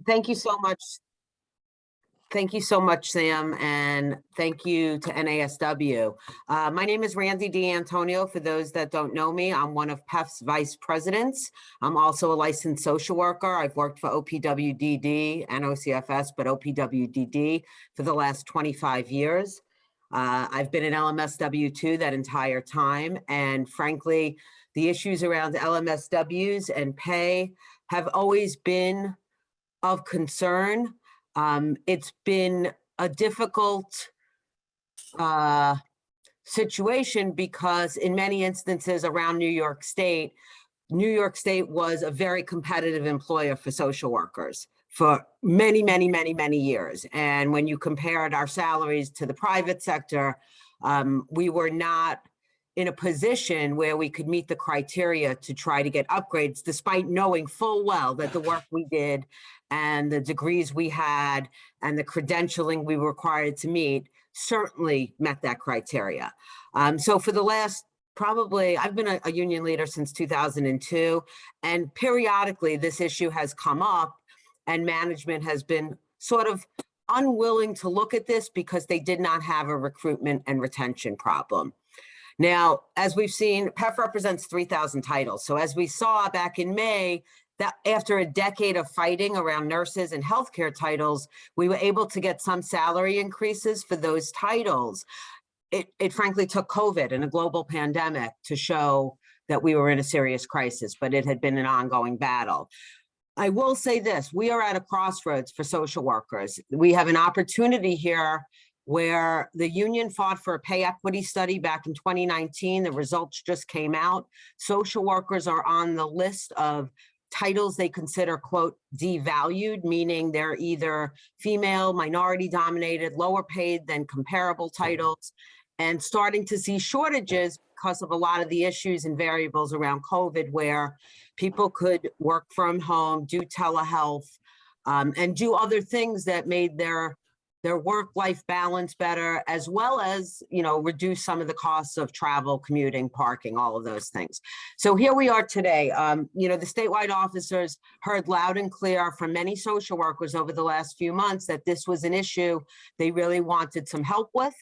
Thank you so much. Thank you so much, Sam, and thank you to NASW. My name is Randy D'Antonio. For those that don't know me, I'm one of PEF's vice presidents. I'm also a licensed social worker. I've worked for OPWDD and OCFS, but OPWDD for the last 25 years. I've been in LMSW2 that entire time, and frankly, the issues around LMSWs and pay have always been of concern. It's been a difficult situation because in many instances around New York State was a very competitive employer for social workers for many, many, many, many years. And when you compared our salaries to the private sector, we were not in a position where we could meet the criteria to try to get upgrades, despite knowing full well that the work we did and the degrees we had and the credentialing we were required to meet certainly met that criteria. So for the last, probably, I've been a union leader since 2002, and periodically this issue has come up and management has been sort of unwilling to look at this because they did not have a recruitment and retention problem. Now, as we've seen, PEF represents 3,000 titles. So as we saw back in May, that after a decade of fighting around nurses and healthcare titles, we were able to get some salary increases for those titles. It frankly took COVID and a global pandemic to show that we were in a serious crisis, but it had been an ongoing battle. I will say this, we are at a crossroads for social workers. We have an opportunity here where the union fought for a pay equity study back in 2019. The results just came out. Social workers are on the list of titles they consider, quote, devalued, meaning they're either female, minority dominated, lower paid than comparable titles, and starting to see shortages because of a lot of the issues and variables around COVID, where people could work from home, do telehealth, and do other things that made their work-life balance better, as well as, reduce some of the costs of travel, commuting, parking, all of those things. So here we are today. The statewide officers heard loud and clear from many social workers over the last few months that this was an issue they really wanted some help with.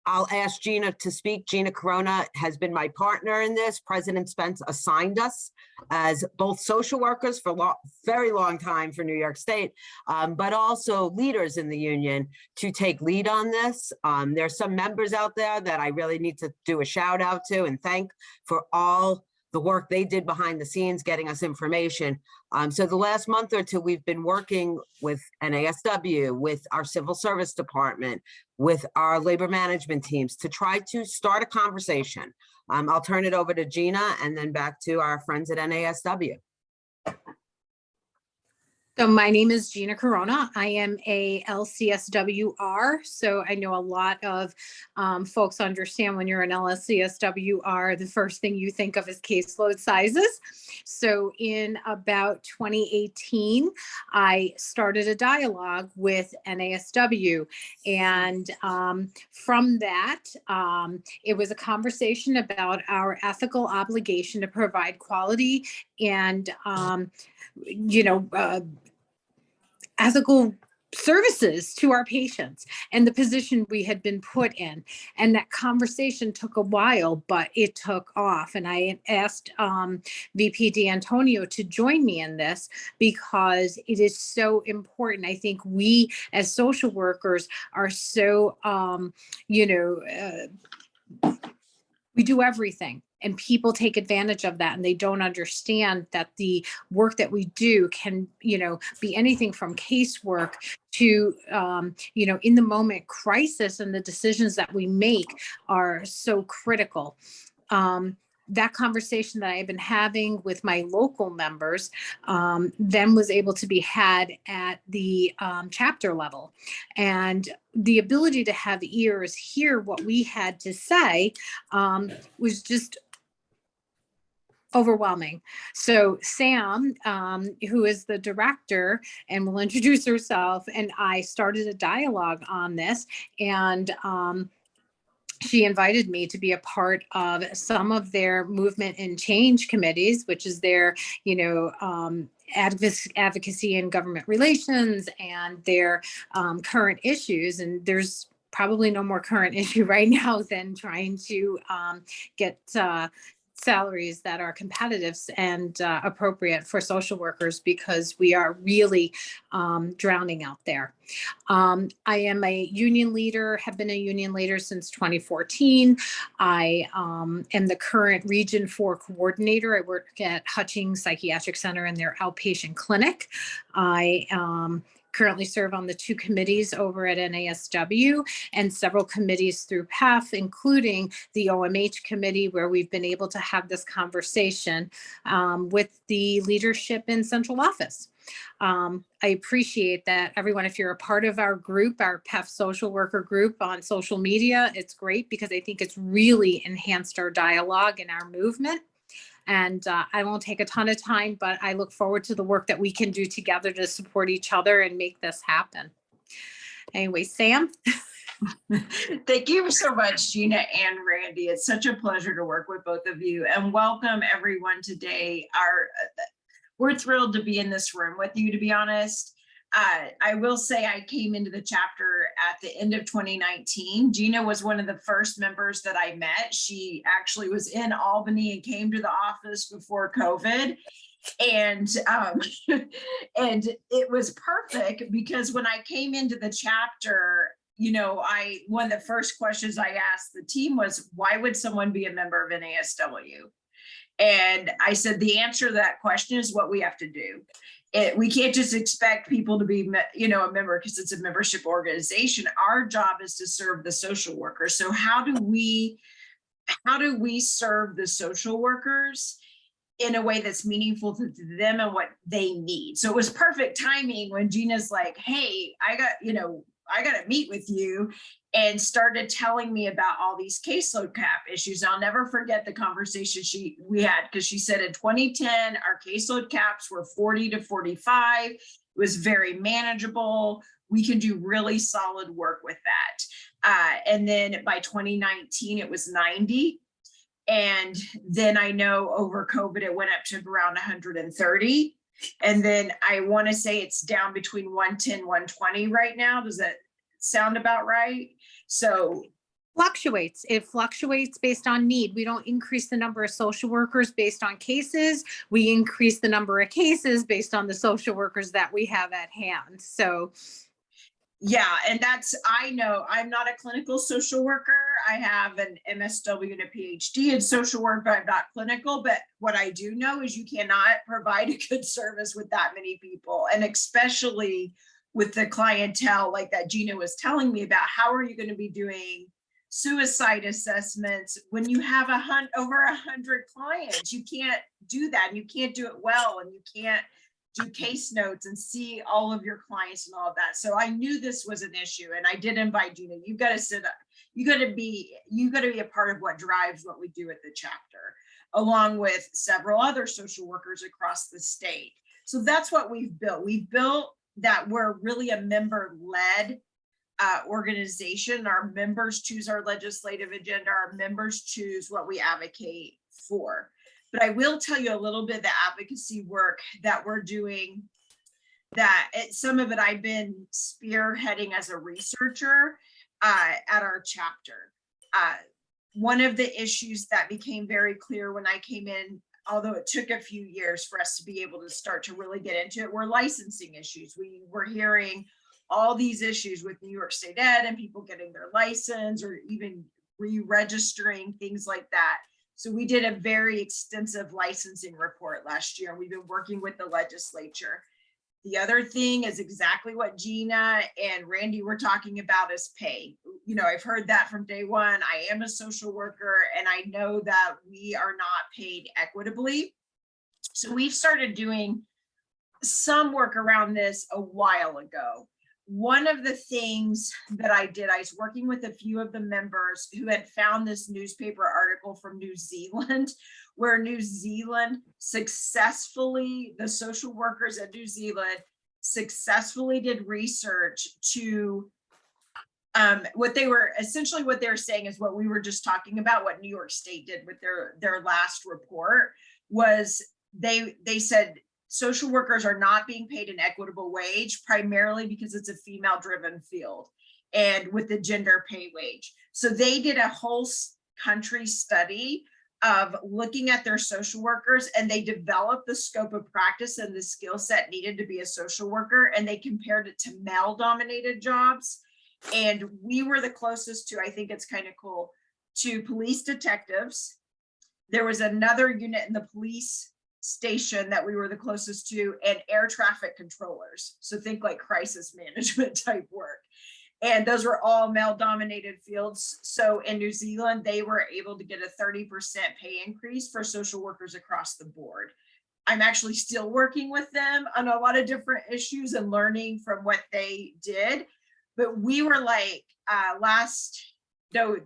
I'll ask Gina to speak. Gina Corona has been my partner in this. President Spence assigned us as both social workers for a very long time for New York State, but also leaders in the union to take lead on this. There's some members out there that I really need to do a shout out to and thank for all the work they did behind the scenes, getting us information. So the last month or two, we've been working with NASW, with our civil service department, with our labor management teams to try to start a conversation. I'll turn it over to Gina and then back to our friends at NASW. So my name is Gina Corona. I am a LCSWR. So I know a lot of folks understand when you're an LCSWR, the first thing you think of is caseload sizes. So in about 2018, I started a dialogue with NASW. And from that, it was a conversation about our ethical obligation to provide quality and ethical services to our patients and the position we had been put in. And that conversation took a while, but it took off. And I asked VP D'Antonio to join me in this because it is so important. I think we as social workers are so, we do everything. And people take advantage of that, and they don't understand that the work that we do can, be anything from casework to, in the moment crisis, and the decisions that we make are so critical. That conversation that I've been having with my local members then was able to be had at the chapter level. And the ability to have ears hear what we had to say was just overwhelming. So Sam, who is the director and will introduce herself, and I started a dialogue on this, and she invited me to be a part of some of their movement and change committees, which is their, advocacy and government relations and their current issues. And there's probably no more current issue right now than trying to get salaries that are competitive and appropriate for social workers, because we are really drowning out there. I am a union leader, have been a union leader since 2014. I am the current Region 4 coordinator. I work at Hutchings Psychiatric Center in their outpatient clinic. I currently serve on the 2 committees over at NASW and several committees through PEF, including the OMH committee, where we've been able to have this conversation with the leadership in central office. I appreciate that, everyone. If you're a part of our group, our PEF social worker group on social media, it's great, because I think it's really enhanced our dialogue and our movement. And I won't take a ton of time, but I look forward to the work that we can do together to support each other and make this happen. Anyway, Sam. Thank you so much, Gina and Randy. It's such a pleasure to work with both of you, and welcome everyone today. We're thrilled to be in this room with you, to be honest. I will say I came into the chapter at the end of 2019. Gina was one of the first members that I met. She actually was in Albany and came to the office before COVID. And and it was perfect, because when I came into the chapter, you know, one of the first questions I asked the team was, why would someone be a member of NASW? And I said, the answer to that question is what we have to do. We can't just expect people to be, you know, a member because it's a membership organization. Our job is to serve the social workers. So how do we serve the social workers in a way that's meaningful to them and what they need? So it was perfect timing when Gina's like, hey, I got to meet with you, and started telling me about all these caseload cap issues. I'll never forget the conversation we had, because she said in 2010, our caseload caps were 40 to 45. It was very manageable. We can do really solid work with that. And then by 2019, it was 90. And then I know over COVID, it went up to around 130. And then I want to say it's down between 110, 120 right now. Does that sound about right? So It fluctuates based on need. We don't increase the number of social workers based on cases. We increase the number of cases based on the social workers that we have at hand. So yeah, and I know I'm not a clinical social worker. I have an MSW and a PhD in social work, but I'm not clinical. But what I do know is you cannot provide a good service with that many people, and especially with the clientele like that Gina was telling me about. How are you going to be doing suicide assessments when you have over 100 clients? You can't do that, and you can't do it well, and you can't do case notes and see all of your clients and all of that. So I knew this was an issue, and I did invite Gina. You've got to sit up. You got to be a part of what drives what we do at the chapter, along with several other social workers across the state. So that's what we've built. We've built that we're really a member-led organization. Our members choose our legislative agenda. Our members choose what we advocate for. But I will tell you a little bit of the advocacy work that we're doing, some of it I've been spearheading as a researcher at our chapter. One of the issues that became very clear when I came in, although it took a few years for us to be able to start to really get into it, were licensing issues. We were hearing all these issues with New York State Ed and people getting their license or even re-registering, things like that. So we did a very extensive licensing report last year. We've been working with the legislature. The other thing is exactly what Gina and Randy were talking about, is pay. You know, I've heard that from day one. I am a social worker, and I know that we are not paid equitably. So we've started doing some work around this a while ago. One of the things that I did, I was working with a few of the members who had found this newspaper article from New Zealand, where New Zealand successfully, the social workers at New Zealand successfully did research to what they were saying is what we were just talking about, what New York State did with their last report, was they said social workers are not being paid an equitable wage, primarily because it's a female-driven field and with the gender pay wage. So they did a whole country study of looking at their social workers, and they developed the scope of practice and the skill set needed to be a social worker, and they compared it to male-dominated jobs. And we were the closest to, I think it's kind of cool, to police detectives. There was another unit in the police station that we were the closest to, and air traffic controllers. So think like crisis management type work. And those were all male-dominated fields. So in New Zealand, they were able to get a 30% pay increase for social workers across the board. I'm actually still working with them on a lot of different issues and learning from what they did. But we were like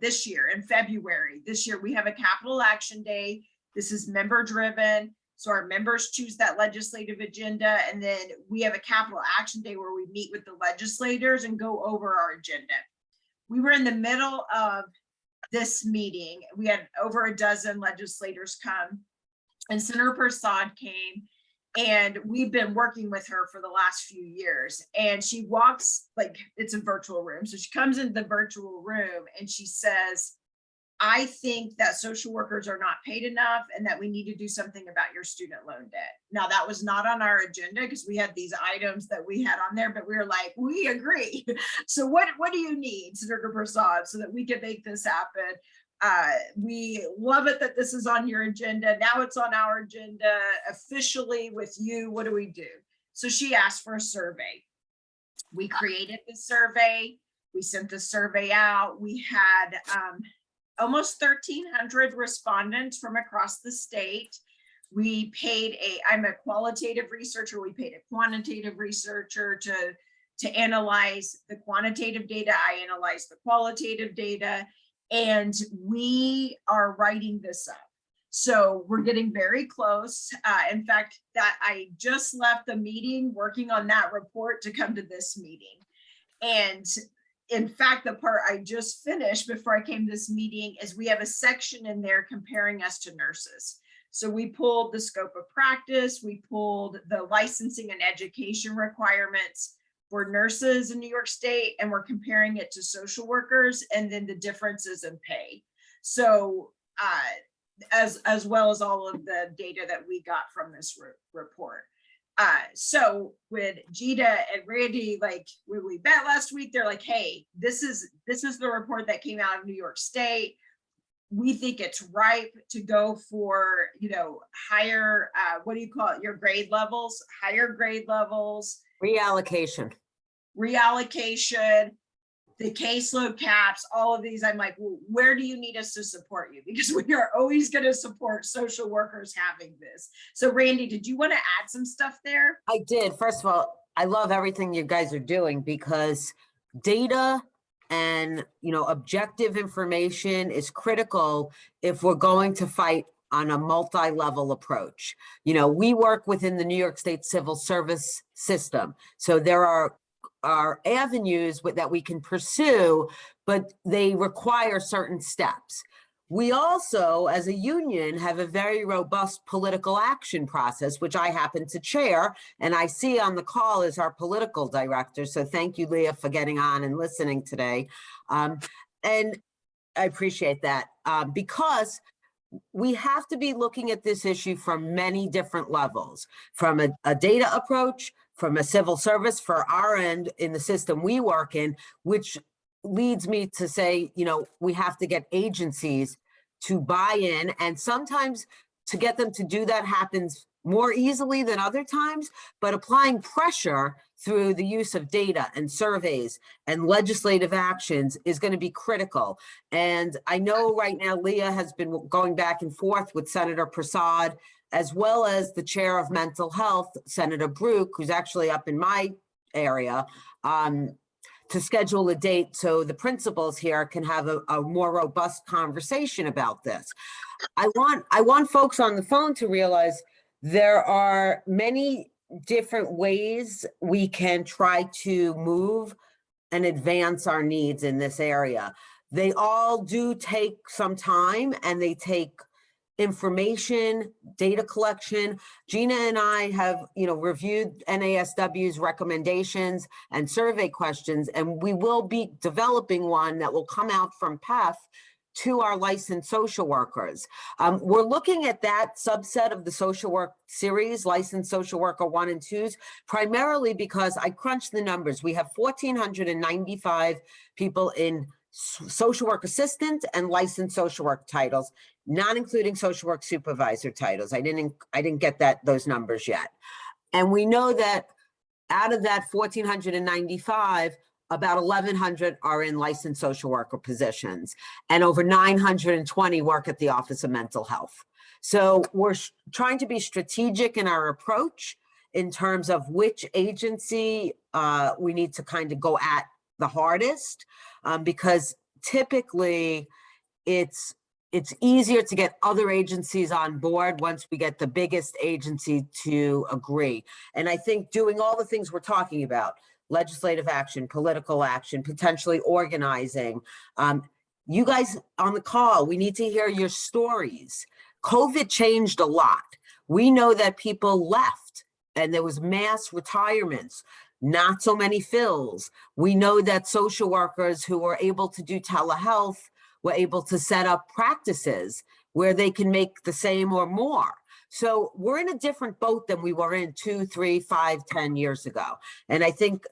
this year in February, this year, we have a capital action day. This is member driven. So our members choose that legislative agenda, and then we have a capital action day where we meet with the legislators and go over our agenda. We were in the middle of this meeting. We had over a dozen legislators come, and Senator Prasad came, and we've been working with her for the last few years. And she walks, like, it's a virtual room. So she comes into the virtual room and she says, I think that social workers are not paid enough and that we need to do something about your student loan debt. Now, that was not on our agenda because we had these items that we had on there, but we were like, we agree. So what do you need, Senator Prasad, so that we can make this happen? We love it that this is on your agenda. Now it's on our agenda officially with you. What do we do? So she asked for a survey. We created the survey. We sent the survey out. We had almost 1,300 respondents from across the state. We paid I'm a qualitative researcher. We paid a quantitative researcher to analyze the quantitative data. I analyzed the qualitative data, and we are writing this up. So we're getting very close. In fact, that I just left the meeting working on that report to come to this meeting. And in fact, the part I just finished before I came to this meeting is we have a section in there comparing us to nurses. So we pulled the scope of practice, we pulled the licensing and education requirements for nurses in New York State, and we're comparing it to social workers, and then the differences in pay. So as well as all of the data that we got from this report. So when Gita and Randy, like when we met last week, they're like, hey, this is the report that came out of New York State. We think it's ripe to go for, higher, what do you call it? Your grade levels, higher grade levels. Reallocation, the caseload caps, all of these. I'm like, well, where do you need us to support you? Because we are always going to support social workers having this. So Randy, did you want to add some stuff there? I did. First of all, I love everything you guys are doing because data and, objective information is critical if we're going to fight on a multi-level approach. We work within the New York State civil service system. So there are avenues that we can pursue, but they require certain steps. We also, as a union, have a very robust political action process, which I happen to chair, and I see on the call is our political director. So thank you, Leah, for getting on and listening today. And I appreciate that because we have to be looking at this issue from many different levels, from a data approach, from a civil service for our end in the system we work in, which leads me to say, we have to get agencies to buy in, and sometimes to get them to do that happens more easily than other times, but applying pressure through the use of data and surveys and legislative actions is going to be critical. And I know right now Leah has been going back and forth with Senator Prasad, as well as the chair of mental health, Senator Brook, who's actually up in my area, to schedule a date so the principals here can have a more robust conversation about this. I want folks on the phone to realize there are many different ways we can try to move and advance our needs in this area. They all do take some time, and they take information, data collection. Gina and I have, reviewed NASW's recommendations and survey questions, and we will be developing one that will come out from PEF to our licensed social workers. We're looking at that subset of the social work series, licensed social worker 1 and 2s, primarily because I crunched the numbers. We have 1,495 people in social work assistant and licensed social work titles, not including social work supervisor titles. I didn't get those numbers yet. And we know that out of that 1,495, about 1,100 are in licensed social worker positions, and over 920 work at the Office of Mental Health. So we're trying to be strategic in our approach in terms of which agency we need to kind of go at the hardest, because typically it's easier to get other agencies on board once we get the biggest agency to agree. And I think doing all the things we're talking about, legislative action, political action, potentially organizing. You guys on the call, we need to hear your stories. COVID changed a lot. We know that people left and there was mass retirements, not so many fills. We know that social workers who were able to do telehealth were able to set up practices where they can make the same or more. So we're in a different boat than we were in 2, 3, 5, 10 years ago. And I think,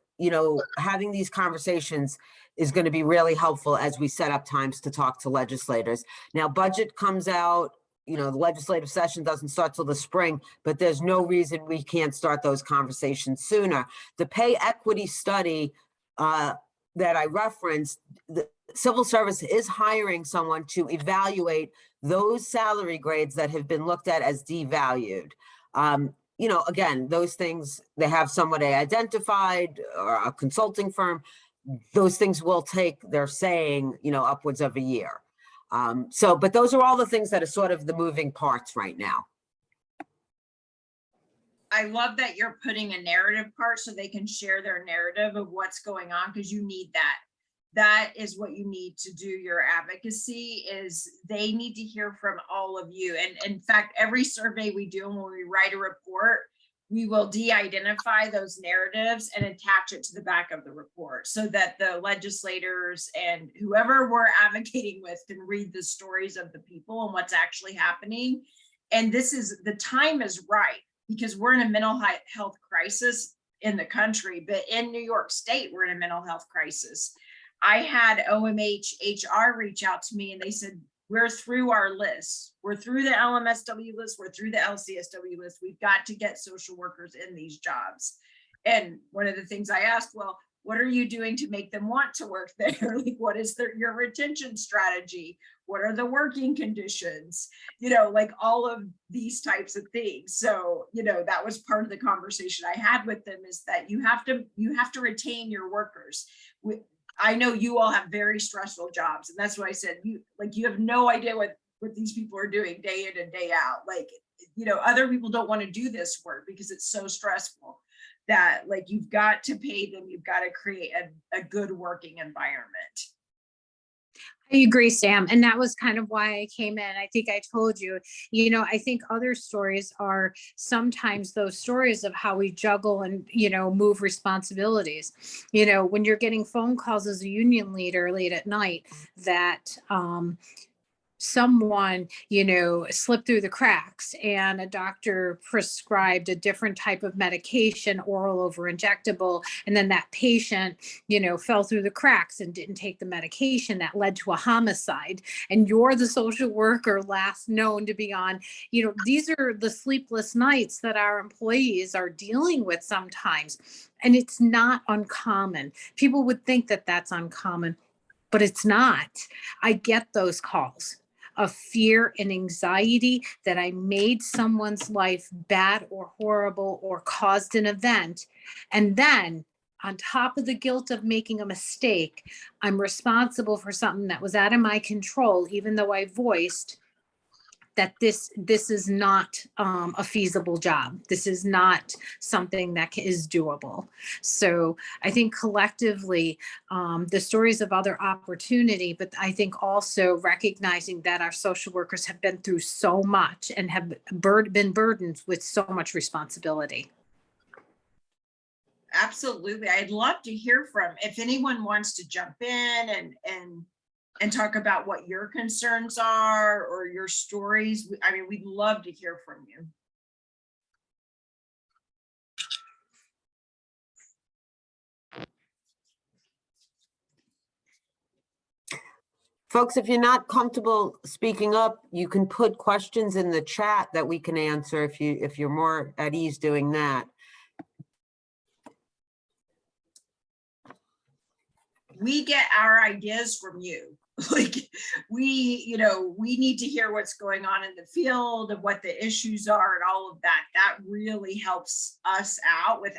having these conversations is going to be really helpful as we set up times to talk to legislators. Now, budget comes out, the legislative session doesn't start till the spring, but there's no reason we can't start those conversations sooner. The pay equity study that I referenced, the civil service is hiring someone to evaluate those salary grades that have been looked at as devalued. Again, those things, they have somebody identified or a consulting firm. Those things will take, they're saying, upwards of a year. But those are all the things that are sort of the moving parts right now. I love that you're putting a narrative part so they can share their narrative of what's going on, because you need that. That is what you need to do your advocacy, is they need to hear from all of you. And in fact, every survey we do, and when we write a report, we will de-identify those narratives and attach it to the back of the report so that the legislators and whoever we're advocating with can read the stories of the people and what's actually happening. And the time is right, because we're in a mental health crisis in the country, but in New York State, we're in a mental health crisis. I had OMH HR reach out to me and they said, we're through our list. We're through the LMSW list. We're through the LCSW list. We've got to get social workers in these jobs. And one of the things I asked, well, what are you doing to make them want to work there? Like, what is your retention strategy? What are the working conditions? Like all of these types of things. So, that was part of the conversation I had with them, is that you have to retain your workers. I know you all have very stressful jobs, and that's why I said you have no idea what these people are doing day in and day out. Other people don't want to do this work because it's so stressful that you've got to pay them. You've got to create a good working environment. I agree, Sam. And that was kind of why I came in. I think I told you, I think other stories are sometimes those stories of how we juggle and, move responsibilities. When you're getting phone calls as a union leader late at night that, someone, slipped through the cracks and a doctor prescribed a different type of medication, oral over injectable, and then that patient, fell through the cracks and didn't take the medication that led to a homicide. And you're the social worker last known to be on, these are the sleepless nights that our employees are dealing with sometimes. And it's not uncommon. People would think that that's uncommon, but it's not. I get those calls of fear and anxiety that I made someone's life bad or horrible or caused an event. And then on top of the guilt of making a mistake, I'm responsible for something that was out of my control, even though I voiced that this is not a feasible job. This is not something that is doable. So I think collectively, the stories of other opportunity, but I think also recognizing that our social workers have been through so much and have been burdened with so much responsibility. Absolutely. I'd love to hear from, if anyone wants to jump in and talk about what your concerns are or your stories. I mean, we'd love to hear from you. Folks, if you're not comfortable speaking up, you can put questions in the chat that we can answer if you're more at ease doing that. We get our ideas from you. Like we need to hear what's going on in the field and what the issues are and all of that. That really helps us out with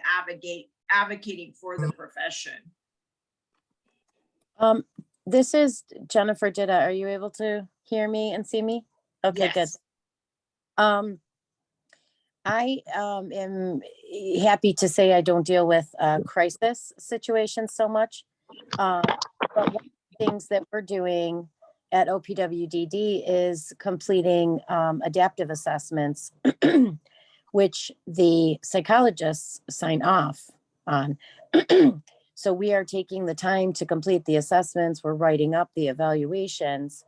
advocating for the profession. This is Jennifer Ditta. Are you able to hear me and see me? Okay, Yes. good. I am happy to say I don't deal with crisis situations so much. But one of the things that we're doing at OPWDD is completing adaptive assessments, which the psychologists sign off on. So we are taking the time to complete the assessments. We're writing up the evaluations.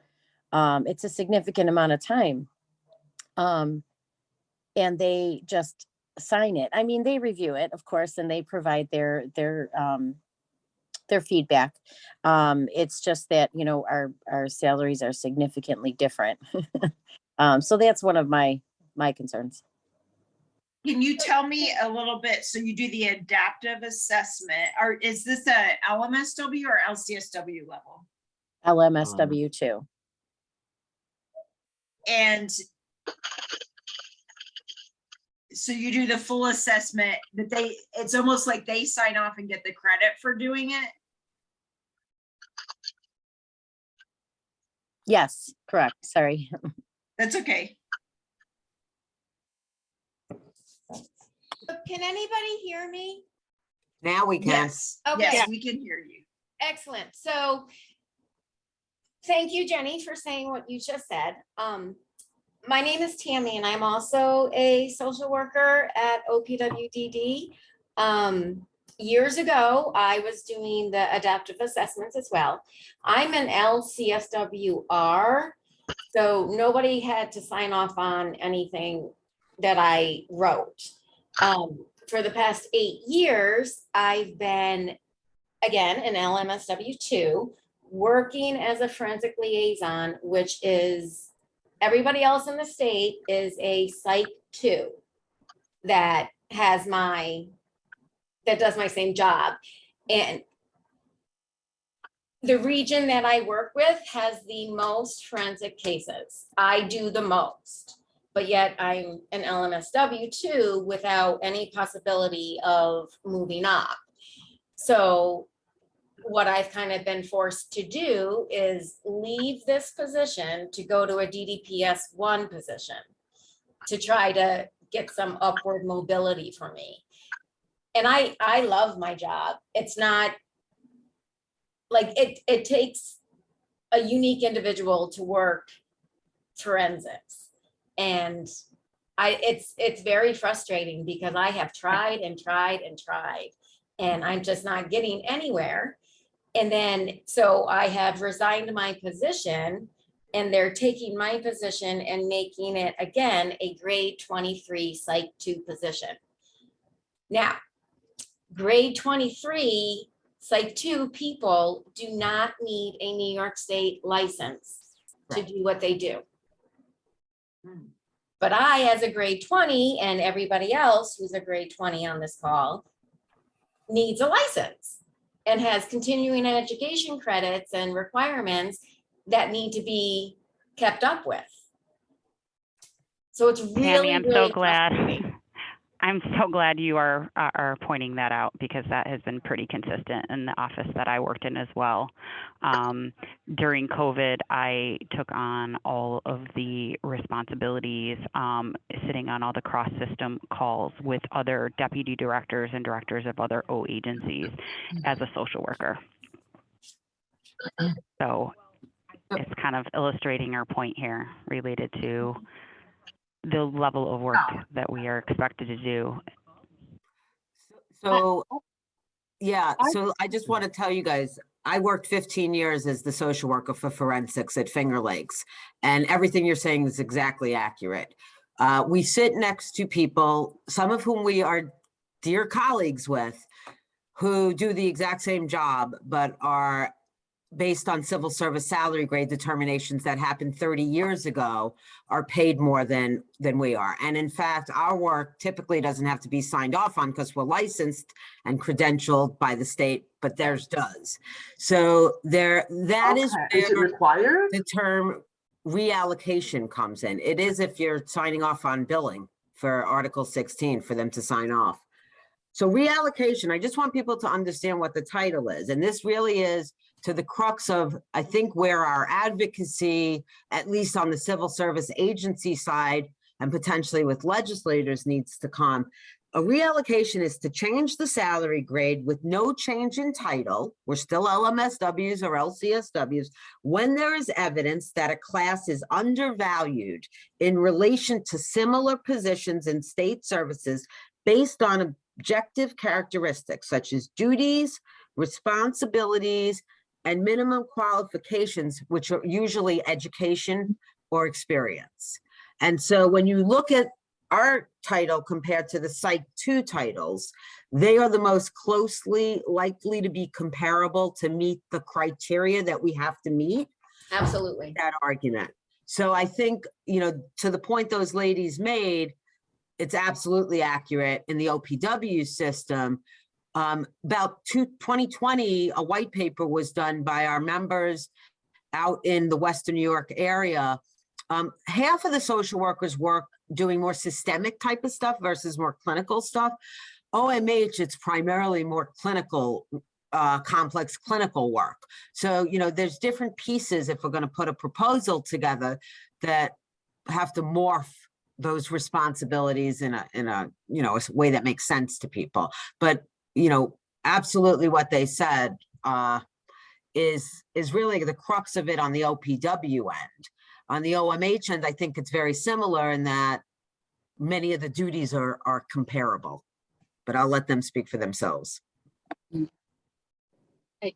It's a significant amount of time. And they just sign it. I mean, they review it, of course, and they provide their feedback. It's just that, you know, our salaries are significantly different. So that's one of my concerns. Can you tell me a little bit? So you do the adaptive assessment, or is this a LMSW or LCSW level? LMSW 2. And so you do the full assessment, but it's almost like they sign off and get the credit for doing it. Yes, correct. Sorry. That's okay. Can anybody hear me? Now we can. Yes. Okay. Yes, we can hear you. Excellent. So thank you, Jenny, for saying what you just said. My name is Tammie, and I'm also a social worker at OPWDD. Years ago, I was doing the adaptive assessments as well. I'm an LCSWR, so nobody had to sign off on anything that I wrote. For the past 8 years, I've been, again, an LMSW2, working as a forensic liaison, which is everybody else in the state is a Psych 2 that does my same job. And the region that I work with has the most forensic cases. I do the most, but yet I'm an LMSW2 without any possibility of moving up. So what I've kind of been forced to do is leave this position to go to a DDPS 1 position to try to get some upward mobility for me. And I love my job. It's not like it takes a unique individual to work forensics. And it's very frustrating because I have tried and tried and tried, and I'm just not getting anywhere. And then, so I have resigned my position, and they're taking my position and making it, again, a grade 23 Psych 2 position. Now, grade 23 Psych 2 people do not need a New York State license to do what they do. But I, as a grade 20, and everybody else who's a grade 20 on this call, needs a license and has continuing education credits and requirements that need to be kept up with. So it's really, Tammie, I'm really so glad. I'm so glad you are pointing that out, because that has been pretty consistent in the office that I worked in as well. During COVID, I took on all of the responsibilities, sitting on all the cross-system calls with other deputy directors and directors of other O agencies as a social worker. So it's kind of illustrating our point here related to the level of work that we are expected to do. So, yeah, so I just want to tell you guys, I worked 15 years as the social worker for forensics at Finger Lakes, and everything you're saying is exactly accurate. We sit next to people, some of whom we are dear colleagues with, who do the exact same job, but are based on civil service salary grade determinations that happened 30 years ago, are paid more than we are. And in fact, our work typically doesn't have to be signed off on because we're licensed and credentialed by the state, but theirs does. So that is it required? the term reallocation comes in. It is if you're signing off on billing for Article 16 for them to sign off. So reallocation, I just want people to understand what the title is. And this really is to the crux of, I think, where our advocacy, at least on the civil service agency side, and potentially with legislators, needs to come. A reallocation is to change the salary grade with no change in title. We're still LMSWs or LCSWs when there is evidence that a class is undervalued in relation to similar positions in state services based on objective characteristics such as duties, responsibilities, and minimum qualifications, which are usually education or experience. And so when you look at our title compared to the Psych 2 titles, they are the most closely likely to be comparable to meet the criteria that we have to meet. Absolutely. That argument. So I think, to the point those ladies made, it's absolutely accurate. In the OPW system, about 2020, a white paper was done by our members out in the Western New York area. Half of the social workers work doing more systemic type of stuff versus more clinical stuff. OMH, it's primarily more clinical, complex clinical work. So, there's different pieces if we're going to put a proposal together that have to morph those responsibilities in a way that makes sense to people. But absolutely what they said is really the crux of it on the OPW end. On the OMH end, I think it's very similar in that many of the duties are comparable, but I'll let them speak for themselves. Hey,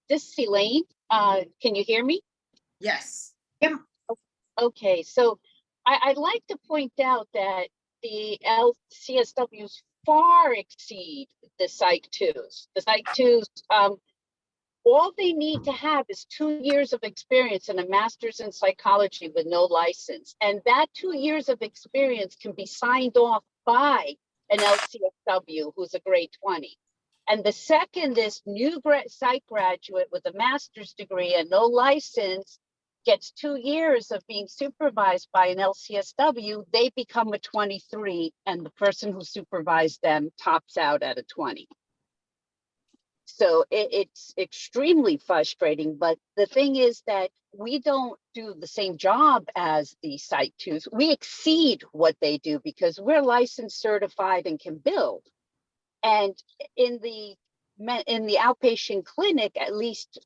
this is Elaine. Can you hear me? Yes. Okay, so I'd like to point out that the LCSWs far exceed the Psych 2s. The Psych 2s, all they need to have is 2 years of experience and a master's in psychology with no license. And that 2 years of experience can be signed off by an LCSW who's a grade 20. And the second, this new psych graduate with a master's degree and no license gets 2 years of being supervised by an LCSW, they become a 23, and the person who supervised them tops out at a 20. So it's extremely frustrating, but the thing is that we don't do the same job as the Psych 2s. We exceed what they do because we're licensed, certified, and can build. And in the outpatient clinic, at least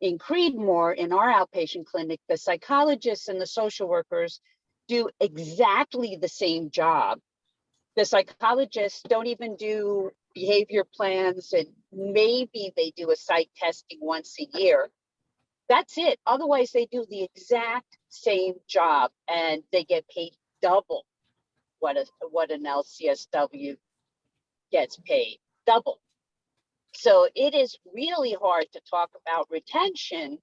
in Creedmoor, in our outpatient clinic, the psychologists and the social workers do exactly the same job. The psychologists don't even do behavior plans, and maybe they do a psych testing once a year. That's it. Otherwise, they do the exact same job, and they get paid double what an LCSW gets paid, double. So it is really hard to talk about retention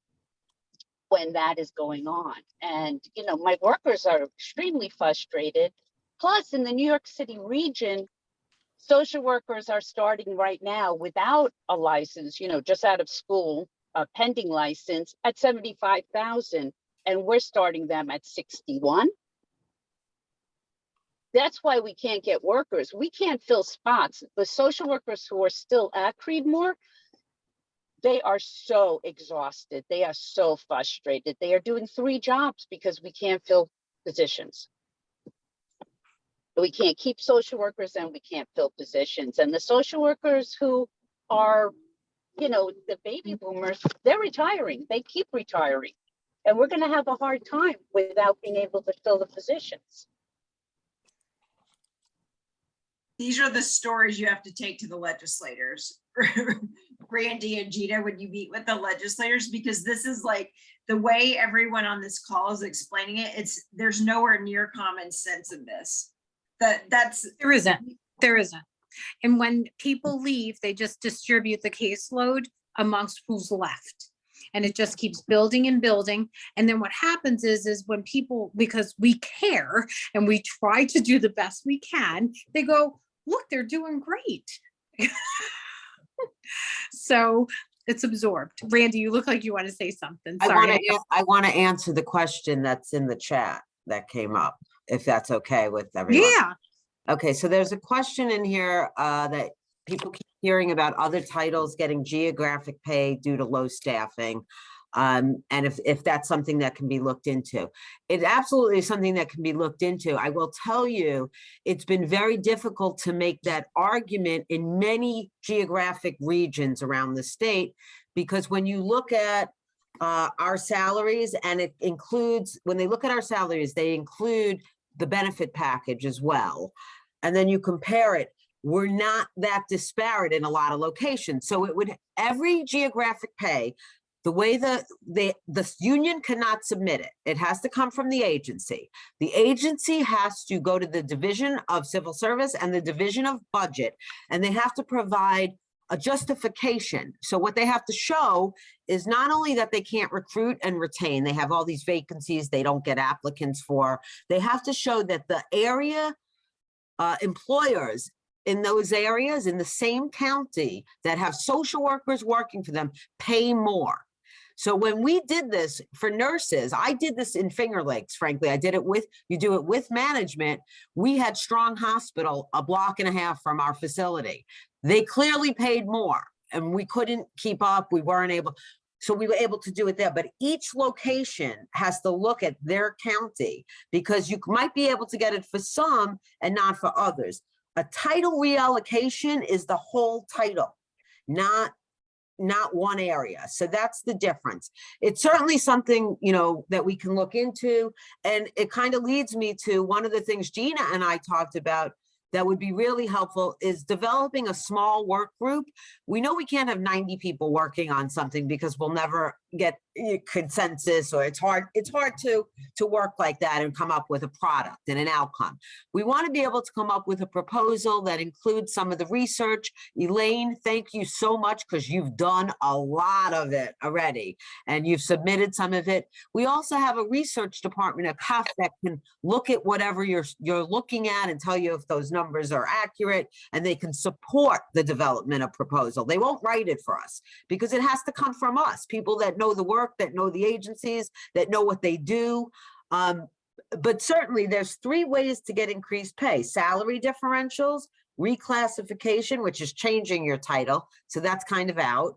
when that is going on. And, my workers are extremely frustrated. Plus, in the New York City region, social workers are starting right now without a license, just out of school, a pending license at $75,000, and we're starting them at 61. that's why we can't get workers. We can't fill spots. The social workers who are still at Creedmoor, they are so exhausted. They are so frustrated. They are doing 3 jobs because we can't fill positions. We can't keep social workers and we can't fill positions. And the social workers who are, you know, the baby boomers, they're retiring. They keep retiring. And we're going to have a hard time without being able to fill the positions. These are the stories you have to take to the legislators. Brandy and Gina, when you meet with the legislators, because this is like the way everyone on this call is explaining it, there's nowhere near common sense in this. There isn't. And when people leave, they just distribute the caseload amongst who's left. And it just keeps building and building. And then what happens is when people, because we care and we try to do the best we can, they go, look, they're doing great. So it's absorbed. Randy, you look like you want to say something. Sorry. I want to answer the question that's in the chat that came up, if that's okay with everyone. Yeah. Okay, so there's a question in here that people keep hearing about other titles getting geographic pay due to low staffing. And if that's something that can be looked into. It absolutely is something that can be looked into. I will tell you, it's been very difficult to make that argument in many geographic regions around the state, because when you look at our salaries, and it includes, when they look at our salaries, they include the benefit package as well. And then you compare it, we're not that disparate in a lot of locations. So it would, every geographic pay, the way the union cannot submit it. It has to come from the agency. The agency has to go to the Division of Civil Service and the Division of Budget, and they have to provide a justification. So what they have to show is not only that they can't recruit and retain, they have all these vacancies they don't get applicants for. They have to show that the area employers in those areas in the same county that have social workers working for them pay more. So when we did this for nurses, I did this in Finger Lakes, frankly. I did it with, you do it with management. We had Strong Hospital a block and a half from our facility. They clearly paid more and we couldn't keep up. We weren't able. So we were able to do it there, but each location has to look at their county, because you might be able to get it for some and not for others. A title reallocation is the whole title, not one area. So that's the difference. It's certainly something, you know, that we can look into. And it kind of leads me to one of the things Gina and I talked about that would be really helpful is developing a small work group. We know we can't have 90 people working on something because we'll never get consensus, or it's hard to work like that and come up with a product and an outcome. We want to be able to come up with a proposal that includes some of the research. Elaine, thank you so much, because you've done a lot of it already and you've submitted some of it. We also have a research department at PEF that can look at whatever you're looking at and tell you if those numbers are accurate, and they can support the development of proposal. They won't write it for us because it has to come from us, people that know the work, that know the agencies, that know what they do. But certainly there's 3 ways to get increased pay: salary differentials, reclassification, which is changing your title, so that's kind of out.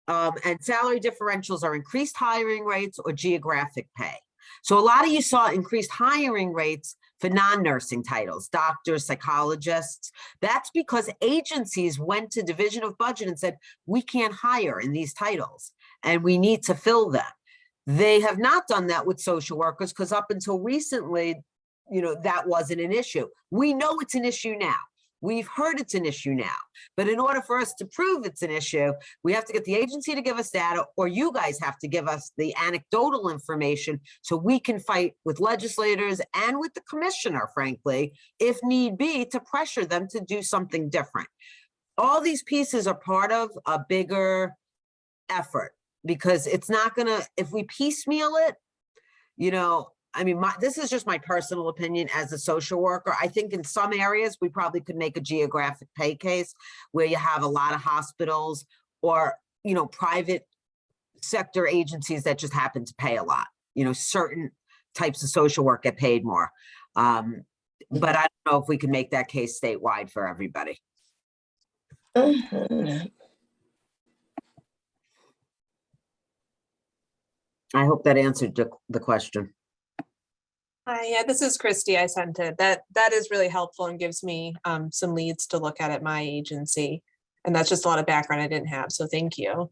And salary differentials are increased hiring rates or geographic pay. So a lot of you saw increased hiring rates for non-nursing titles, doctors, psychologists. That's because agencies went to Division of Budget and said, we can't hire in these titles and we need to fill them. They have not done that with social workers, because up until recently, you know, that wasn't an issue. We know it's an issue now. We've heard it's an issue now, but in order for us to prove it's an issue, we have to get the agency to give us data, or you guys have to give us the anecdotal information so we can fight with legislators and with the commissioner, frankly, if need be, to pressure them to do something different. All these pieces are part of a bigger effort, because it's not gonna, if we piecemeal it, you know, I mean, this is just my personal opinion as a social worker. I think in some areas, we probably could make a geographic pay case where you have a lot of hospitals or, you know, private sector agencies that just happen to pay a lot. You know, certain types of social work get paid more. But I don't know if we can make that case statewide for everybody. Mhm. I hope that answered the question. Yeah, this is Christy. I sent it. That is really helpful and gives me some leads to look at my agency. And that's just a lot of background I didn't have. So thank you.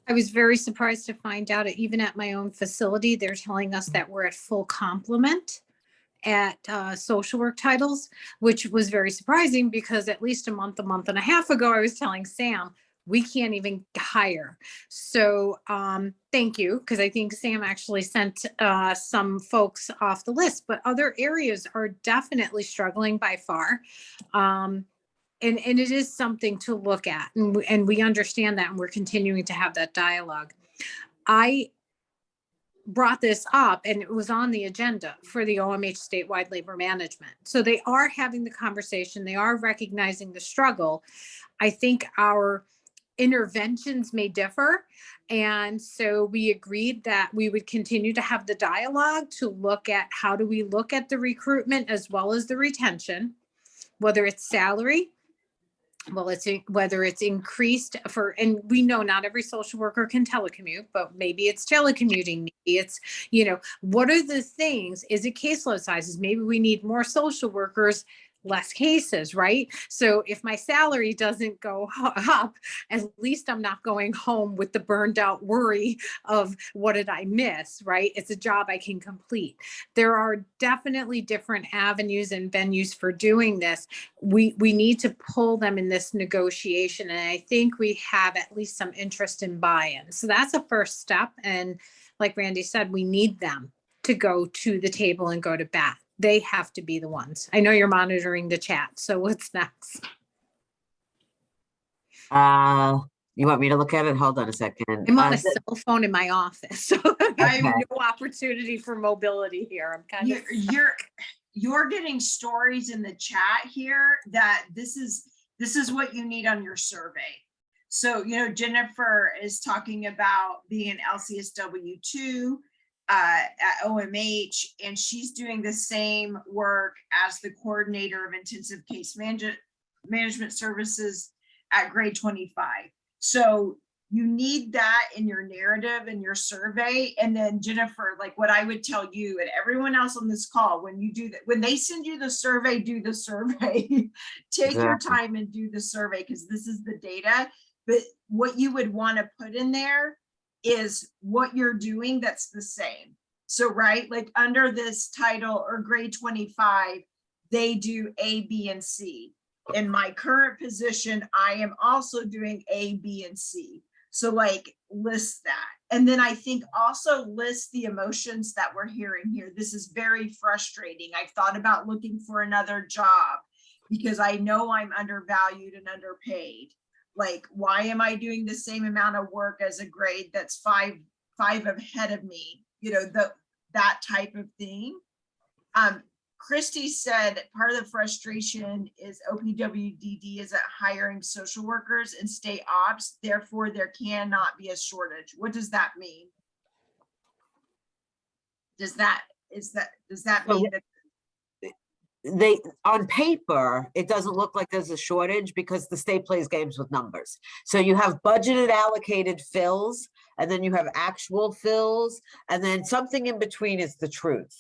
I was very surprised to find out that even at my own facility, they're telling us that we're at full complement at social work titles, which was very surprising because at least a month and a half ago, I was telling Sam, we can't even hire. So thank you, because I think Sam actually sent some folks off the list, but other areas are definitely struggling by far. And it is something to look at, and we understand that, and we're continuing to have that dialogue. I brought this up and it was on the agenda for the OMH statewide labor management. So they are having the conversation. They are recognizing the struggle. I think our interventions may differ. And so we agreed that we would continue to have the dialogue to look at how do we look at the recruitment as well as the retention, whether it's salary, whether it's increased for, and we know not every social worker can telecommute, but maybe it's telecommuting, maybe it's, what are the things? Is it caseload sizes? Maybe we need more social workers, less cases, right? So if my salary doesn't go up, at least I'm not going home with the burned out worry of what did I miss, right? It's a job I can complete. There are definitely different avenues and venues for doing this. We need to pull them in this negotiation. And I think we have at least some interest in buy-in. So that's a first step. And like Randy said, we need them to go to the table and go to bat. They have to be the ones. I know you're monitoring the chat. So what's next? You want me to look at it? Hold on a second. I'm on a cell phone in my office, so I have no opportunity for mobility here. I'm kind of you're getting stories in the chat here that this is what you need on your survey. So, Jennifer is talking about being an LCSW2 at OMH, and she's doing the same work as the coordinator of intensive case management services at grade 25. So you need that in your narrative and your survey. And then Jennifer, like what I would tell you and everyone else on this call, when you do that, when they send you the survey, do the survey. Take your time and do the survey, because this is the data. But what you would want to put in there is what you're doing that's the same. So, right, like under this title or grade 25, they do A, B, and C. In my current position, I am also doing A, B, and C. So like list that. And then I think also list the emotions that we're hearing here. This is very frustrating. I've thought about looking for another job because I know I'm undervalued and underpaid. Like, why am I doing the same amount of work as a grade that's five ahead of me? That type of thing. Christy said part of the frustration is OPWDD isn't hiring social workers and state ops, therefore there cannot be a shortage. What does that mean? Does that mean that they, on paper, it doesn't look like there's a shortage because the state plays games with numbers. So you have budgeted allocated fills, and then you have actual fills, and then something in between is the truth.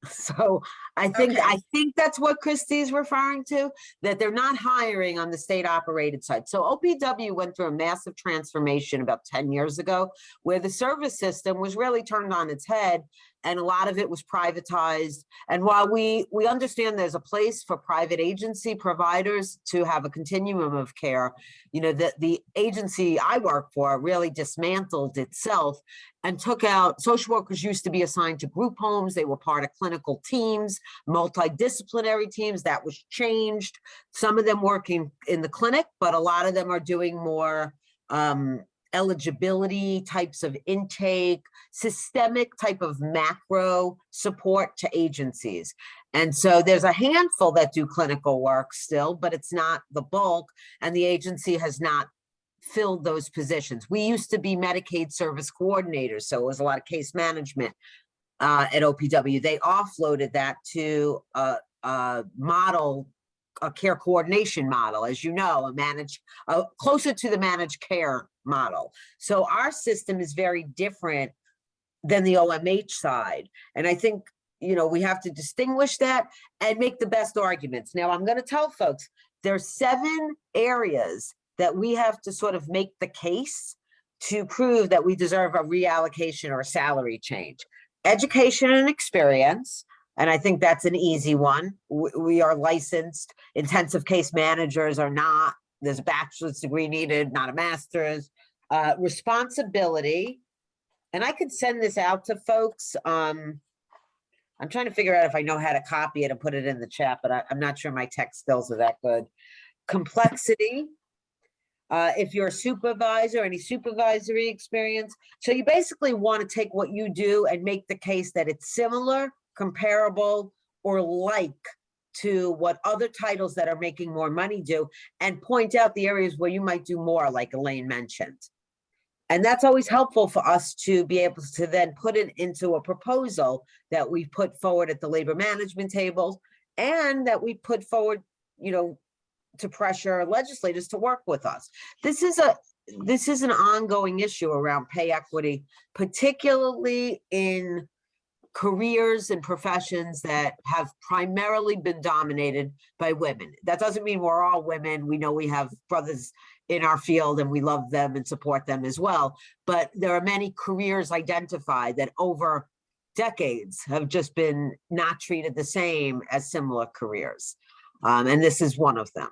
So I think that's what Christy's referring to, that they're not hiring on the state operated side. So OPW went through a massive transformation about 10 years ago, where the service system was really turned on its head and a lot of it was privatized. And while we understand there's a place for private agency providers to have a continuum of care, the agency I work for really dismantled itself and took out, social workers used to be assigned to group homes. They were part of clinical teams, multidisciplinary teams. That was changed. Some of them working in the clinic, but a lot of them are doing more eligibility types of intake, systemic type of macro support to agencies. And so there's a handful that do clinical work still, but it's not the bulk, and the agency has not filled those positions. We used to be Medicaid service coordinators, so it was a lot of case management at OPW. They offloaded that to a model, a care coordination model, as you know, closer to the managed care model. So our system is very different than the OMH side. And I think, you know, we have to distinguish that and make the best arguments. Now, I'm going to tell folks, there's 7 areas that we have to sort of make the case to prove that we deserve a reallocation or a salary change. Education and experience, and I think that's an easy one. We are licensed. Intensive case managers are not. There's a bachelor's degree needed, not a master's. Responsibility, and I could send this out to folks. I'm trying to figure out if I know how to copy it and put it in the chat, but I'm not sure my tech skills are that good. Complexity, if you're a supervisor, any supervisory experience. So you basically want to take what you do and make the case that it's similar, comparable, or like to what other titles that are making more money do, and point out the areas where you might do more, like Elaine mentioned. And that's always helpful for us to be able to then put it into a proposal that we put forward at the labor management tables, and that we put forward, you know, to pressure legislators to work with us. This is an ongoing issue around pay equity, particularly in careers and professions that have primarily been dominated by women. That doesn't mean we're all women. We know we have brothers in our field and we love them and support them as well. But there are many careers identified that over decades have just been not treated the same as similar careers. And this is one of them.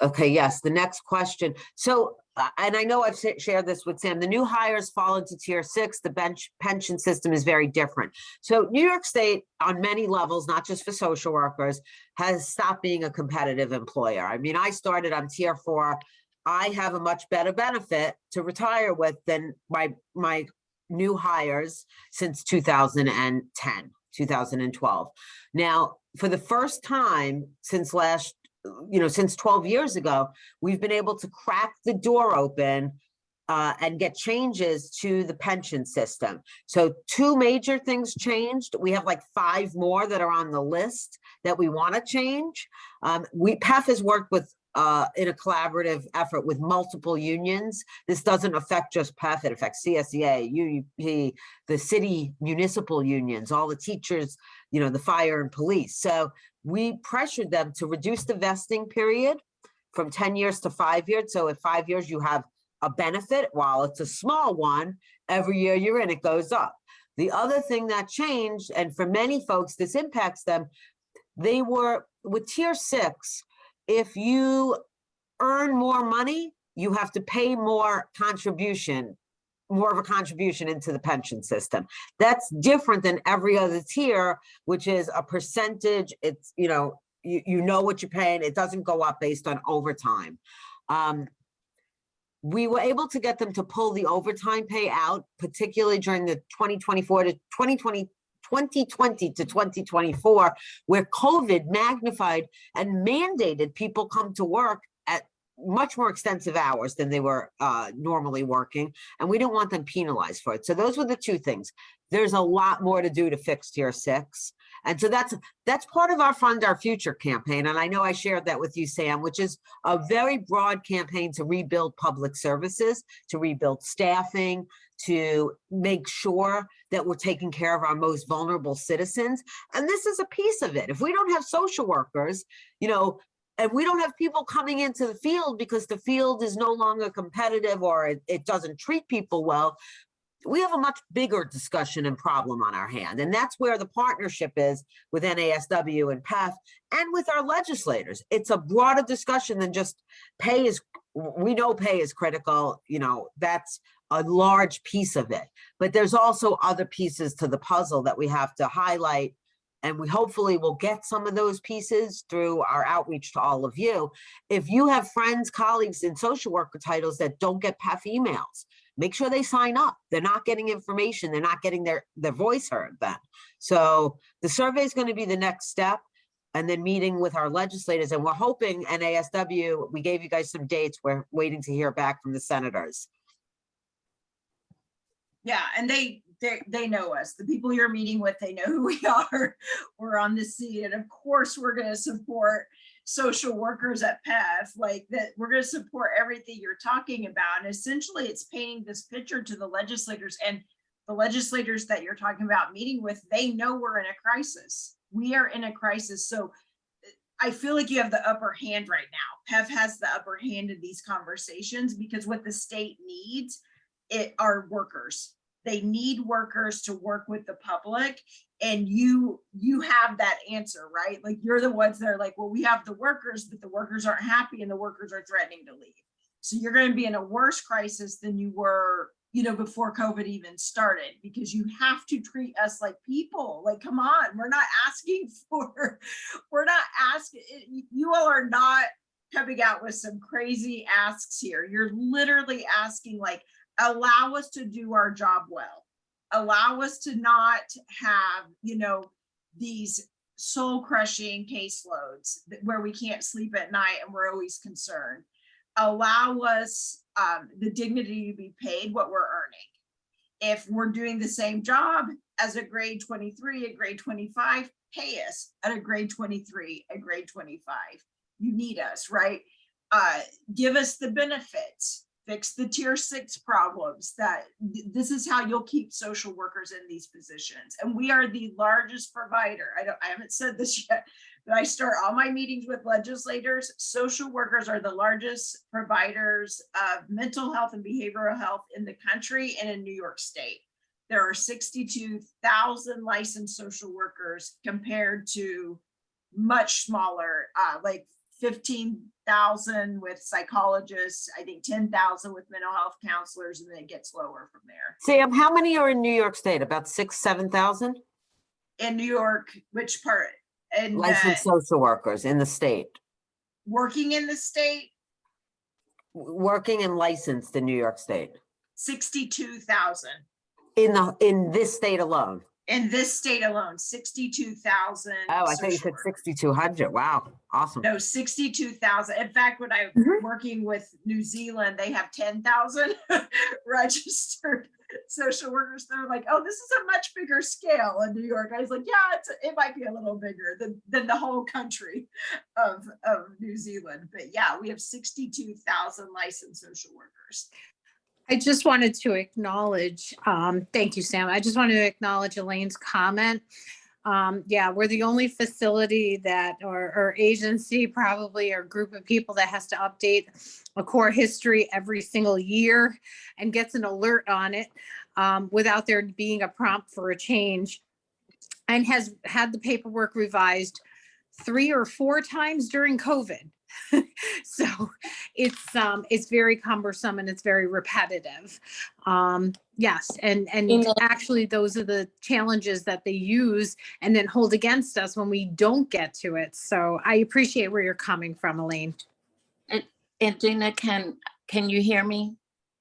Okay, yes, the next question. So, and I know I've shared this with Sam, the new hires fall into tier 6, the pension system is very different. So New York State on many levels, not just for social workers, has stopped being a competitive employer. I mean, I started on tier 4. I have a much better benefit to retire with than my new hires since 2010, 2012. Now, for the first time since since 12 years ago, we've been able to crack the door open and get changes to the pension system. So 2 major things changed. We have like 5 more that are on the list that we want to change. PEF has worked with in a collaborative effort with multiple unions. This doesn't affect just PEF, it affects CSEA, UUP, the city municipal unions, all the teachers, you know, the fire and police. So we pressured them to reduce the vesting period from 10 years to 5 years. So if 5 years you have a benefit, while it's a small one, every year you're in, it goes up. The other thing that changed, and for many folks, this impacts them, they were with tier 6, if you earn more money, you have to pay more of a contribution into the pension system. That's different than every other tier, which is a percentage. It's, you know what you're paying. It doesn't go up based on overtime. We were able to get them to pull the overtime pay out, particularly during the 2020 to 2024, where COVID magnified and mandated people come to work at much more extensive hours than they were normally working, and we didn't want them penalized for it. So those were the 2 things. There's a lot more to do to fix tier 6. And so that's part of our Fund Our Future campaign. And I know I shared that with you, Sam, which is a very broad campaign to rebuild public services, to rebuild staffing, to make sure that we're taking care of our most vulnerable citizens. And this is a piece of it. If we don't have social workers, you know, and we don't have people coming into the field because the field is no longer competitive or it doesn't treat people well, we have a much bigger discussion and problem on our hand. And that's where the partnership is with NASW and PEF and with our legislators. It's a broader discussion than just pay is, we know pay is critical, you know, that's a large piece of it. But there's also other pieces to the puzzle that we have to highlight. And we hopefully will get some of those pieces through our outreach to all of you. If you have friends, colleagues in social worker titles that don't get PEF emails, make sure they sign up. They're not getting information. They're not getting their voice heard then. So the survey is going to be the next step. and then meeting with our legislators, and we're hoping NASW, we gave you guys some dates. We're waiting to hear back from the senators. Yeah, and they know us. The people you're meeting with, they know who we are. We're on the scene, and of course, we're going to support social workers at PEF. Like that, we're going to support everything you're talking about. And essentially, it's painting this picture to the legislators, and the legislators that you're talking about meeting with. They know we're in a crisis. We are in a crisis, so I feel like you have the upper hand right now. PEF has the upper hand in these conversations because what the state needs are workers. They need workers to work with the public, and you have that answer, right? Like you're the ones that are like, well, we have the workers, but the workers aren't happy and the workers are threatening to leave. So you're going to be in a worse crisis than you were, before COVID even started, because you have to treat us like people. Like, come on, we're not asking, you all are not coming out with some crazy asks here. You're literally asking, like, allow us to do our job well. Allow us to not have, these soul crushing caseloads where we can't sleep at night and we're always concerned. Allow us the dignity to be paid what we're earning. If we're doing the same job as a grade 23, a grade 25, pay us at a grade 23, a grade 25. You need us, right? Give us the benefits. Fix the tier 6 problems. This is how you'll keep social workers in these positions. And we are the largest provider. I haven't said this yet, but I start all my meetings with legislators. Social workers are the largest providers of mental health and behavioral health in the country and in New York State. There are 62,000 licensed social workers compared to much smaller, like 15,000 with psychologists, I think 10,000 with mental health counselors, and then it gets lower from there. Sam, how many are in New York State? About 7,000? In New York, which part? And Licensed social workers in the state. Working in the state? Working and licensed in New York State. 62,000. In this state alone. In this state alone, 62,000. Oh, I thought you said 6,200. Wow, awesome. No, 62,000. In fact, when I'm working with New Zealand, they have 10,000 registered social workers. They're like, oh, this is a much bigger scale in New York. I was like, yeah, it might be a little bigger than the whole country of New Zealand. But yeah, we have 62,000 licensed social workers. I just wanted to acknowledge, thank you, Sam. I just wanted to acknowledge Elaine's comment. Yeah, we're the only facility that, or agency probably, or group of people that has to update a core history every single year and gets an alert on it without there being a prompt for a change, and has had the paperwork revised 3 or 4 times during COVID. So it's very cumbersome and it's very repetitive. Yes, and actually those are the challenges that they use and then hold against us when we don't get to it. So I appreciate where you're coming from, Elaine. And Gina, can you hear me?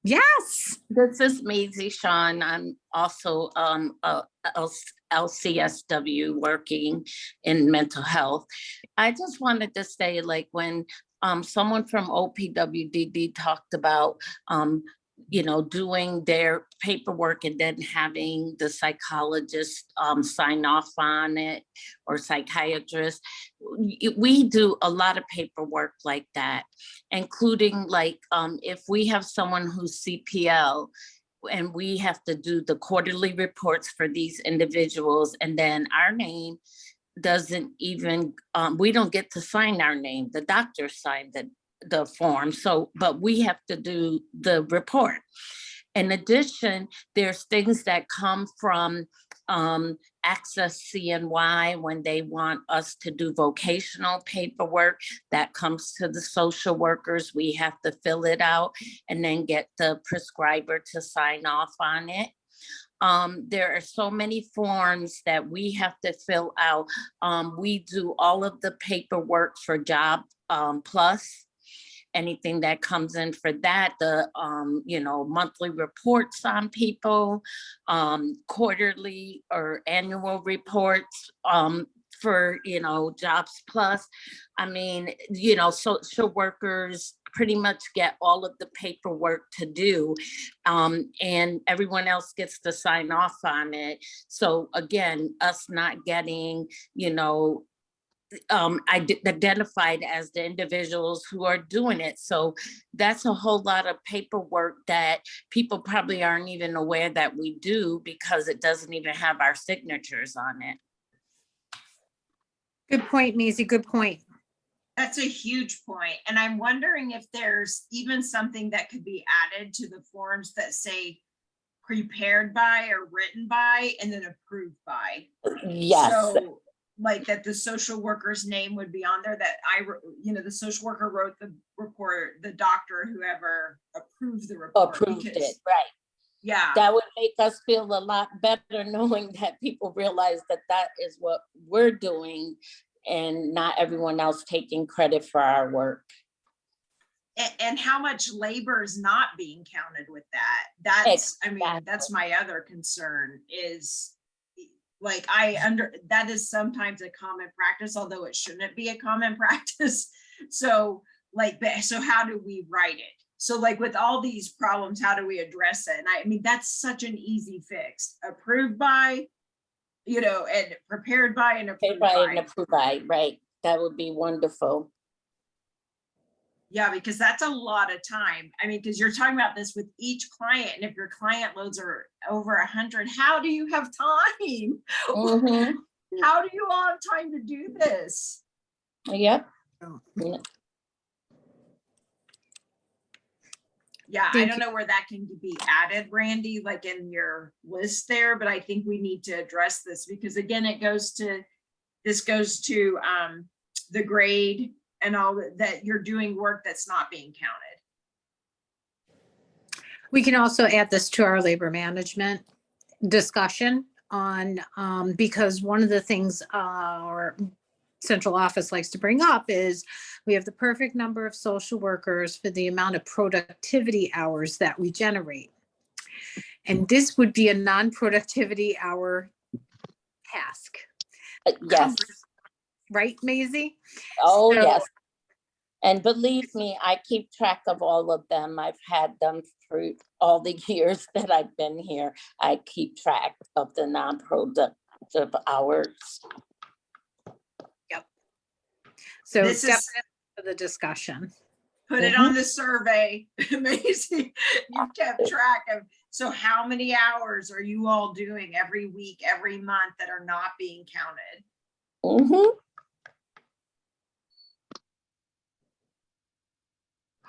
Yes. This is Maizie Shaw. I'm also LCSW working in mental health. I just wanted to say, like, when someone from OPWDD talked about doing their paperwork and then having the psychologist sign off on it, or psychiatrist. We do a lot of paperwork like that, including like if we have someone who's CPL and we have to do the quarterly reports for these individuals, and then our name doesn't even, we don't get to sign our name. The doctor signed the form. So, but we have to do the report. In addition, there's things that come from Access CNY when they want us to do vocational paperwork that comes to the social workers. We have to fill it out and then get the prescriber to sign off on it. There are so many forms that we have to fill out. We do all of the paperwork for Job Plus. Anything that comes in for that, the monthly reports on people, quarterly or annual reports for, you know, Jobs Plus. I mean, you know, social workers pretty much get all of the paperwork to do, and everyone else gets to sign off on it. So again, us not getting, you know, identified as the individuals who are doing it. So that's a whole lot of paperwork that people probably aren't even aware that we do, because it doesn't even have our signatures on it. Good point, Maizie, good point. That's a huge point. And I'm wondering if there's even something that could be added to the forms that say prepared by or written by and then approved by. Yes. So like that the social worker's name would be on there, that you know, the social worker wrote the report, the doctor, whoever approved the report. Approved it, right. Yeah. That would make us feel a lot better knowing that people realize that that is what we're doing and not everyone else taking credit for our work. And how much labor is not being counted with that? That's, I mean, that's my other concern is like, that is sometimes a common practice, although it shouldn't be a common practice. So like, so how do we write it? So like with all these problems, how do we address it? And I mean, that's such an easy fix. Approved by, you know, and prepared by and approved by. And approved by, right. That would be wonderful. Yeah, because that's a lot of time. I mean, because you're talking about this with each client, and if your client loads are over 100, how do you have time? Mm-hmm. How do you all have time to do this? Yep. Yeah, I don't know where that can be added, Randy, like in your list there, but I think we need to address this because again, this goes to the grade and all that you're doing work that's not being counted. We can also add this to our labor management discussion on, because one of the things our central office likes to bring up is we have the perfect number of social workers for the amount of productivity hours that we generate. And this would be a non-productivity hour task. Yes. Right, Maizie? Oh, So, yes. And believe me, I keep track of all of them. I've had them through all the years that I've been here. I keep track of the non-productive hours. Yep. So This is for the discussion. Put it on the survey, Maizie. You've kept track of. So how many hours are you all doing every week, every month that are not being counted? Mm-hmm.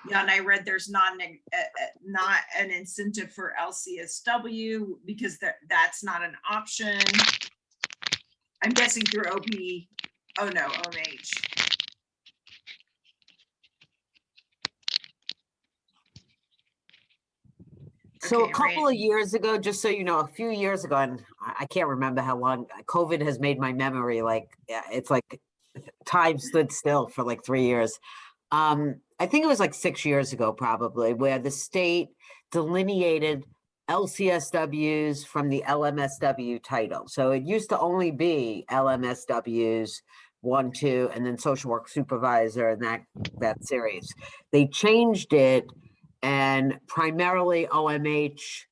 Yeah, and I read there's not an incentive for LCSW because that's not an option. I'm guessing through OP. Oh no, OMH. So Okay, a couple Randy. of years ago, just so you know, a few years ago, and I can't remember how long, COVID has made my memory like, it's like time stood still for like 3 years. I think it was like 6 years ago, probably, where the state delineated LCSWs from the LMSW title. So it used to only be LMSWs 1, 2, and then social work supervisor and that series. They changed it, and primarily OMH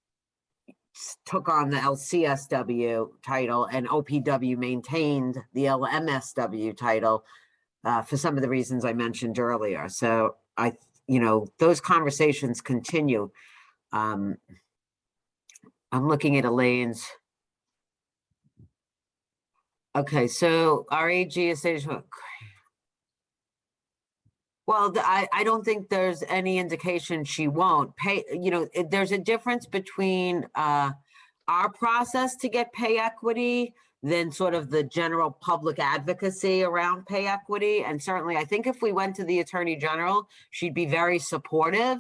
took on the LCSW title, and OPW maintained the LMSW title. For some of the reasons I mentioned earlier. So those conversations continue. I'm looking at Elaine's. Okay, so our AG is stage. Well, I don't think there's any indication she won't pay. There's a difference between our process to get pay equity than sort of the general public advocacy around pay equity. And certainly, I think if we went to the Attorney General, she'd be very supportive.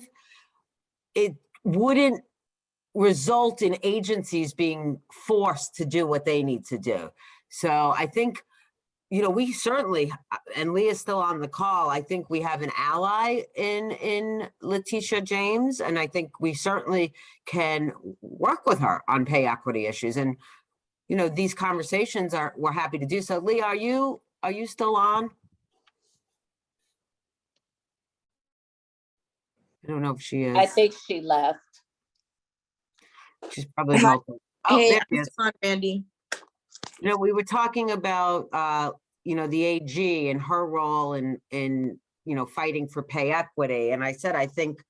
It wouldn't result in agencies being forced to do what they need to do. So I think, we certainly, and Leah's still on the call, I think we have an ally in Letitia James, and I think we certainly can work with her on pay equity issues. And you know, these conversations we're happy to do so. Leah, are you still on? I don't know if she is. I think she left. She's probably Hi. mobile. Oh, Hey, there I'm she is. still on, Randy. You know, we were talking about, you know, the AG and her role in, you know, fighting for pay equity. And I said, I think,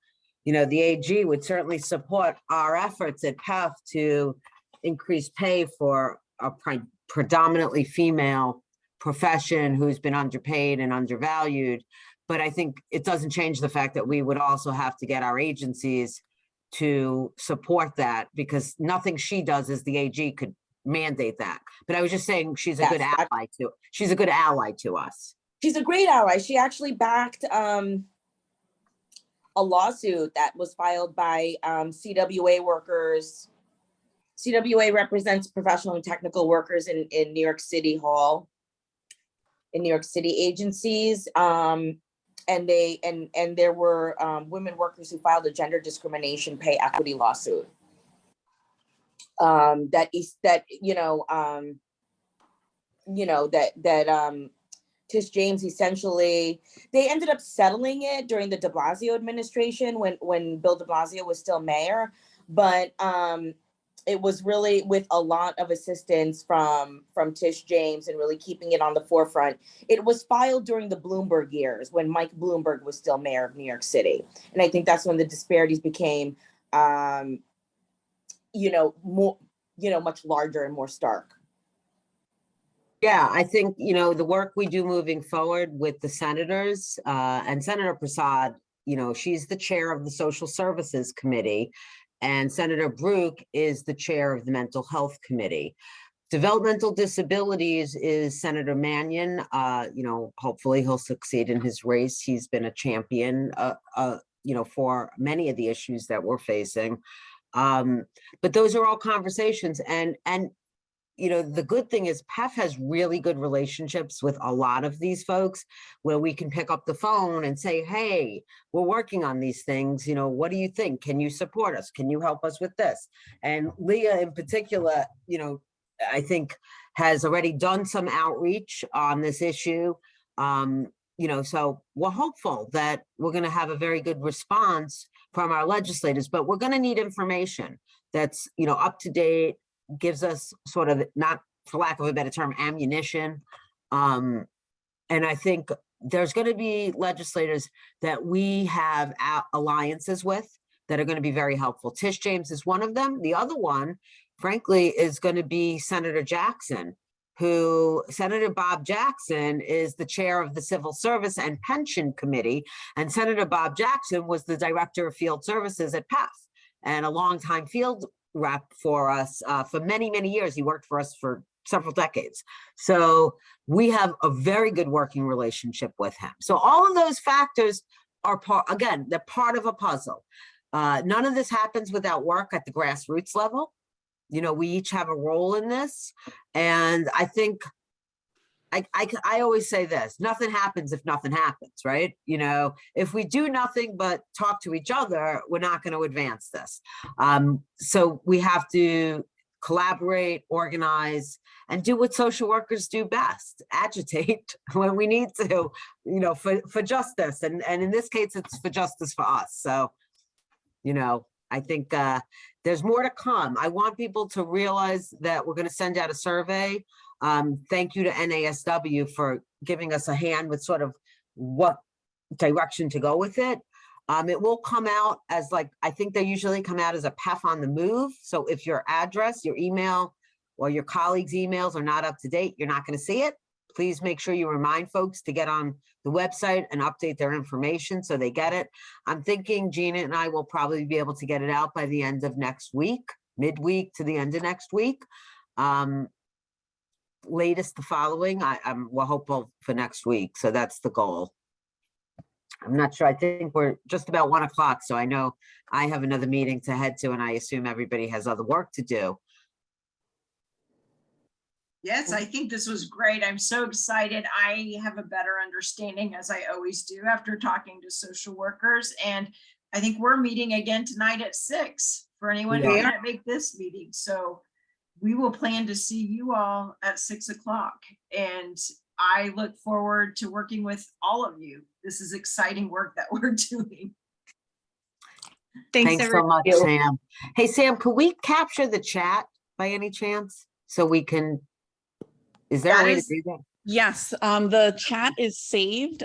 you know, the AG would certainly support our efforts at PEF to increase pay for a predominantly female profession who's been underpaid and undervalued. But I think it doesn't change the fact that we would also have to get our agencies to support that, because nothing she does as the AG could mandate that. But I was just saying she's a good ally to, she's a good ally to us. She's a great ally. She actually backed a lawsuit that was filed by CWA workers. CWA represents professional and technical workers in New York City Hall, in New York City agencies. And there were women workers who filed a gender discrimination pay equity lawsuit. Tish James essentially, they ended up settling it during the de Blasio administration when Bill de Blasio was still mayor. But it was really with a lot of assistance from Tish James and really keeping it on the forefront. It was filed during the Bloomberg years when Mike Bloomberg was still mayor of New York City. And I think that's when the disparities became, much larger and more stark. Yeah, I think, you know, the work we do moving forward with the senators and Senator Prasad, you know, she's the chair of the Social Services Committee, and Senator Brooke is the chair of the Mental Health Committee. Developmental disabilities is Senator Mannion. You know, hopefully he'll succeed in his race. He's been a champion, you know, for many of the issues that we're facing. But those are all conversations, and you know, the good thing is PEF has really good relationships with a lot of these folks where we can pick up the phone and say, hey, we're working on these things. You know, what do you think? Can you support us? Can you help us with this? And Leah in particular, you know, I think has already done some outreach on this issue. You know, so we're hopeful that we're going to have a very good response from our legislators, but we're going to need information that's, you know, up to date, gives us sort of, not for lack of a better term, ammunition. And I think there's going to be legislators that we have alliances with that are going to be very helpful. Tish James is one of them. The other one, frankly, is going to be Senator Jackson, Senator Bob Jackson is the chair of the Civil Service and Pension Committee. And Senator Bob Jackson was the director of field services at PEF and a longtime field rep for us for many, many years. He worked for us for several decades. So we have a very good working relationship with him. So all of those factors are again, they're part of a puzzle. None of this happens without work at the grassroots level. You know, we each have a role in this. And I think I always say this, nothing happens if nothing happens, right? You know, if we do nothing but talk to each other, we're not going to advance this. So we have to collaborate, organize, and do what social workers do best, agitate when we need to, you know, for justice. And in this case, it's for justice for us. So, you know, I think there's more to come. I want people to realize that we're going to send out a survey. Thank you to NASW for giving us a hand with sort of what direction to go with it. It will come out as I think they usually come out as a PEF on the move. So if your address, your email, or your colleagues' emails are not up to date, you're not going to see it. Please make sure you remind folks to get on the website and update their information so they get it. I'm thinking Gina and I will probably be able to get it out by the end of next week, midweek to the end of next week. Latest the following, we're hopeful for next week. So that's the goal. I'm not sure. I think we're just about 1 o'clock. So I know I have another meeting to head to, and I assume everybody has other work to do. Yes, I think this was great. I'm so excited. I have a better understanding, as I always do, after talking to social workers. And I think we're meeting again tonight at 6 for anyone who can't make this meeting. So we will plan to see you all at 6 o'clock. And I look forward to working with all of you. This is exciting work that we're doing. Thanks, Thanks so everyone. much, Sam. Hey, Sam, could we capture the chat by any chance? So we can, is there a That way to is- do that? Yes, the chat is saved